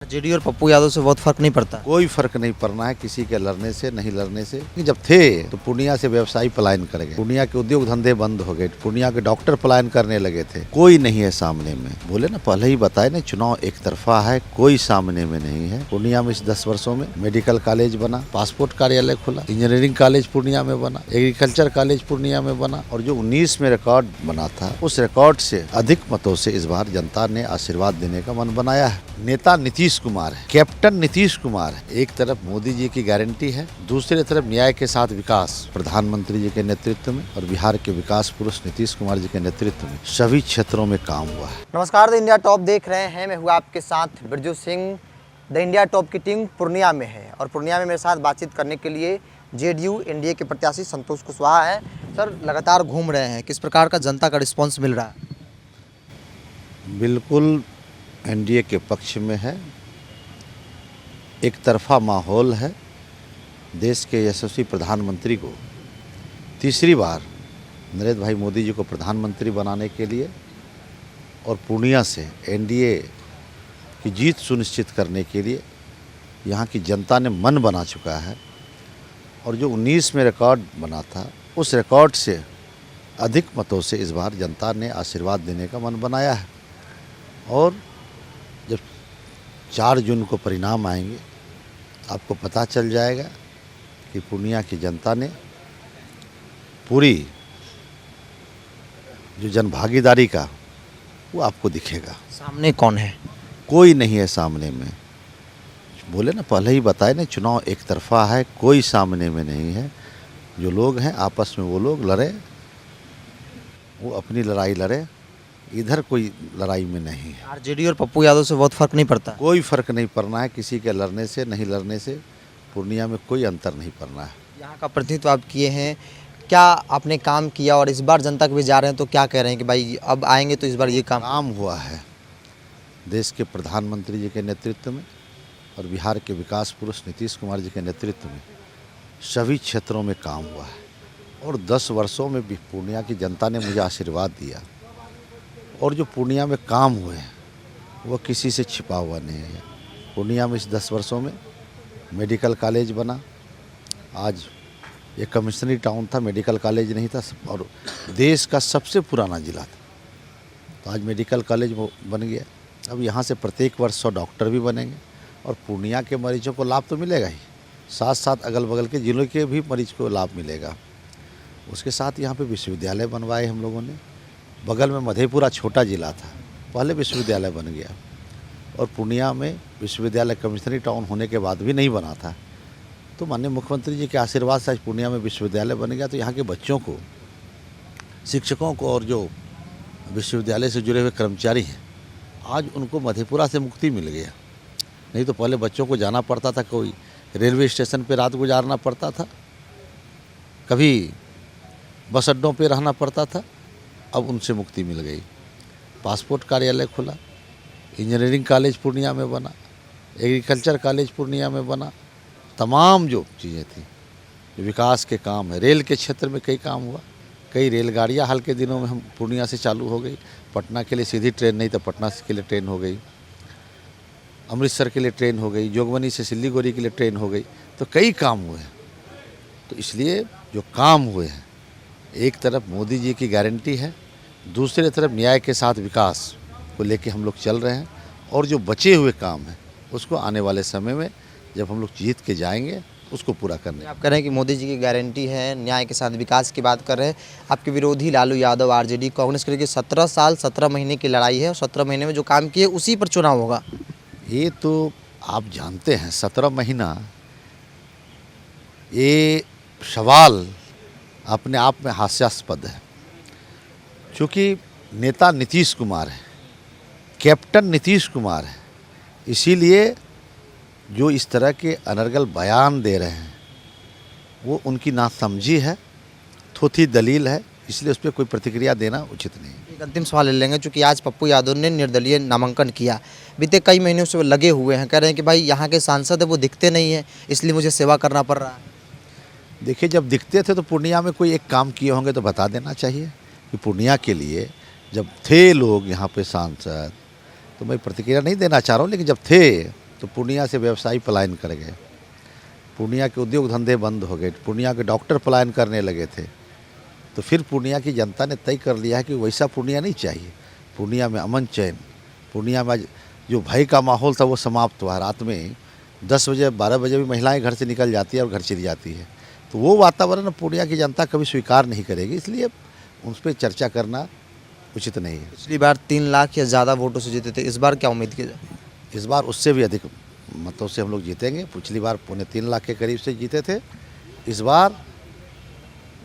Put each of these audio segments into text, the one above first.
JD और पप्पू यादव से बहुत फर्क नहीं पड़ता। कोई फर्क नहीं पड़ना है किसी के लड़ने से नहीं लड़ने से। जब थे तो पूर्णिया से व्यवसायी पलायन कर गए, पूर्णिया के उद्योग धंधे बंद हो गए, पूर्णिया के डॉक्टर पलायन करने लगे थे। कोई नहीं है सामने में। बोले ना, पहले ही बताए ना, चुनाव एक तरफा है, कोई सामने में नहीं है। पूर्णिया में इस 10 वर्षों में मेडिकल कॉलेज बना, पासपोर्ट कार्यालय खुला, इंजीनियरिंग कॉलेज पूर्णिया में बना, एग्रीकल्चर कॉलेज पूर्णिया में बना, और जो 19 में रिकॉर्ड बना था उस रिकॉर्ड से अधिक मतों से इस बार जनता ने आशीर्वाद देने का मन बनाया है। नेता नीतीश कुमार है, कैप्टन नीतीश कुमार है। एक तरफ मोदी जी की गारंटी है, दूसरी तरफ न्याय के साथ विकास प्रधानमंत्री जी के नेतृत्व में और बिहार के विकास पुरुष नीतीश कुमार जी के नेतृत्व में सभी क्षेत्रों में काम हुआ है। नमस्कार, द इंडिया टॉप देख रहे हैं। मैं हूँ आपके साथ Birju Singh. The India top की टीम पूर्णिया में है और पूर्णिया में मेरे साथ बातचीत करने के लिए जेडीयू एनडीए के प्रत्याशी संतोष कुशवाहा है। सर, लगातार घूम रहे हैं, किस प्रकार का जनता का रिस्पॉन्स मिल रहा है? बिल्कुल एनडीए के पक्ष में है, एक तरफा माहौल है। देश के यशस्वी प्रधानमंत्री को तीसरी बार नरेंद्र भाई मोदी जी को प्रधानमंत्री बनाने के लिए और पूर्णिया से एनडीए की जीत सुनिश्चित करने के लिए यहाँ की जनता ने मन बना चुका है। और जो 19 में रिकॉर्ड बना था उस रिकॉर्ड से अधिक मतों से इस बार जनता ने आशीर्वाद देने का मन बनाया है। और जब 4 जून को परिणाम आएंगे आपको पता चल जाएगा कि पूर्णिया की जनता ने पूरी जो जनभागीदारी का वो आपको दिखेगा। सामने कौन है? कोई नहीं है सामने में। बोले ना, पहले ही बताए ना, चुनाव एक तरफा है, कोई सामने में नहीं है। जो लोग हैं आपस में वो लोग लड़े, वो अपनी लड़ाई लड़े, इधर कोई लड़ाई में नहीं है। आरजेडी और पप्पू यादव से बहुत फर्क नहीं पड़ता। कोई फर्क नहीं पड़ना है किसी के लड़ने से नहीं लड़ने से। पूर्णिया में कोई अंतर नहीं पड़ना है। यहाँ का प्रतिनिधित्व आप किए हैं, क्या आपने काम किया और इस बार जनता के बीच जा रहे हैं तो क्या कह रहे हैं कि भाई अब आएंगे तो इस बार ये काम हुआ है। देश के प्रधानमंत्री जी के नेतृत्व में और बिहार के विकास पुरुष नीतीश कुमार जी के नेतृत्व में सभी क्षेत्रों में काम हुआ है। और 10 वर्षों में भी पूर्णिया की जनता ने मुझे आशीर्वाद दिया। और जो पूर्णिया में काम हुए हैं वो किसी से छिपा हुआ नहीं है। पूर्णिया में इस 10 वर्षों में मेडिकल कॉलेज बना। आज ये कमिश्नरी टाउन था, मेडिकल कॉलेज नहीं था, और देश का सबसे पुराना ज़िला था, तो आज मेडिकल कॉलेज बन गया। अब यहाँ से प्रत्येक वर्ष 100 डॉक्टर भी बनेंगे और पूर्णिया के मरीजों को लाभ तो मिलेगा ही, साथ साथ अगल बगल के ज़िलों के भी मरीज को लाभ मिलेगा। उसके साथ यहाँ पे विश्वविद्यालय बनवाए हम लोगों ने। बगल में मधेपुरा छोटा ज़िला था, पहले विश्वविद्यालय बन गया। और पूर्णिया में विश्वविद्यालय कमिश्नरी टाउन होने के बाद भी नहीं बना था, तो माननीय मुख्यमंत्री जी के आशीर्वाद से आज पूर्णिया में विश्वविद्यालय बन गया। तो यहाँ के बच्चों को, शिक्षकों को और जो विश्वविद्यालय से जुड़े हुए कर्मचारी हैं, आज उनको मधेपुरा से मुक्ति मिल गया। नहीं तो पहले बच्चों को जाना पड़ता था, कोई रेलवे स्टेशन पर रात गुजारना पड़ता था, कभी बस अड्डों पर रहना पड़ता था। अब उनसे मुक्ति मिल गई। पासपोर्ट कार्यालय खुला, इंजीनियरिंग कॉलेज पूर्णिया में बना, एग्रीकल्चर कॉलेज पूर्णिया में बना। तमाम जो चीज़ें थी, जो विकास के काम है, रेल के क्षेत्र में कई काम हुआ। कई रेलगाड़ियाँ हाल के दिनों में हम पूर्णिया से चालू हो गई। पटना के लिए सीधी ट्रेन नहीं तो पटना के लिए ट्रेन हो गई, अमृतसर के लिए ट्रेन हो गई, जोगबनी से सिल्लीगुड़ी के लिए ट्रेन हो गई। तो कई काम हुए हैं। तो इसलिए जो काम हुए हैं, एक तरफ मोदी जी की गारंटी है, दूसरी तरफ न्याय के साथ विकास को लेके हम लोग चल रहे हैं। और जो बचे हुए काम हैं उसको आने वाले समय में जब हम लोग जीत के जाएंगे उसको पूरा करने। आप कह रहे हैं कि मोदी जी की गारंटी है, न्याय के साथ विकास की बात कर रहे हैं। आपके विरोधी लालू यादव आरजेडी कांग्रेस के लिए 17 साल 17 महीने की लड़ाई है और 17 महीने में जो काम किए उसी पर चुनाव होगा। ये तो आप जानते हैं, 17 महीना, ये सवाल अपने आप में हास्यास्पद है। क्योंकि नेता नीतीश कुमार है, कैप्टन नीतीश कुमार है, इसीलिए जो इस तरह के अनर्गल बयान दे रहे हैं वो उनकी नासमझी है, थोथी दलील है, इसलिए उस पर कोई प्रतिक्रिया देना उचित नहीं। एक अंतिम सवाल ले लेंगे, चूँकि आज पप्पू यादव ने निर्दलीय नामांकन किया। बीते कई महीनों से वो लगे हुए हैं, कह रहे हैं कि भाई यहाँ के सांसद है वो दिखते नहीं हैं, इसलिए मुझे सेवा करना पड़ रहा है। देखिए, जब दिखते थे तो पूर्णिया में कोई एक काम किए होंगे तो बता देना चाहिए कि पूर्णिया के लिए जब थे लोग यहाँ पे सांसद, तो मैं प्रतिक्रिया नहीं देना चाह रहा हूँ, लेकिन जब थे तो पूर्णिया से व्यवसायी पलायन कर गए, पूर्णिया के उद्योग धंधे बंद हो गए, पूर्णिया के डॉक्टर पलायन करने लगे थे। तो फिर पूर्णिया की जनता ने तय कर लिया है कि वैसा पूर्णिया नहीं चाहिए। पूर्णिया में अमन चैन, पूर्णिया में जो भय का माहौल था वो समाप्त हुआ। रात में 10 बजे 12 बजे भी महिलाएं घर से निकल जाती है और घर चली जाती है। तो वो वातावरण पूर्णिया की जनता कभी स्वीकार नहीं करेगी, इसलिए उस पर चर्चा करना उचित नहीं है। पिछली बार 3 लाख या ज़्यादा वोटों से जीते थे, इस बार क्या उम्मीद की जाए? इस बार उससे भी अधिक मतों से हम लोग जीतेंगे। पिछली बार 2.25 लाख के करीब से जीते थे, इस बार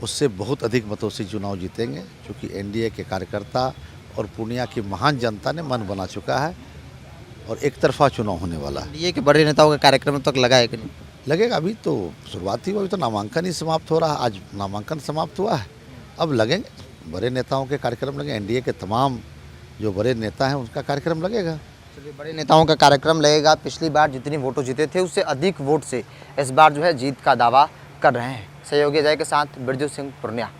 उससे बहुत अधिक मतों से चुनाव जीतेंगे, क्योंकि एनडीए के कार्यकर्ता और पूर्णिया की महान जनता ने मन बना चुका है और एक तरफा चुनाव होने वाला है। ये कि बड़े नेताओं का कार्यक्रम तक लगा है कि नहीं? लगेगा, अभी तो शुरुआती हुआ, अभी तो नामांकन ही समाप्त हो रहा है। आज नामांकन समाप्त हुआ है, अब लगेंगे बड़े नेताओं के कार्यक्रम लगेंगे। एनडीए के तमाम जो बड़े नेता हैं उनका कार्यक्रम लगेगा। चलिए, बड़े नेताओं का कार्यक्रम लगेगा। पिछली बार जितनी वोटों जीते थे उससे अधिक वोट से इस बार जो है जीत का दावा कर रहे हैं। सहयोगी अजय के साथ बिरजू सिंह, पूर्णिया।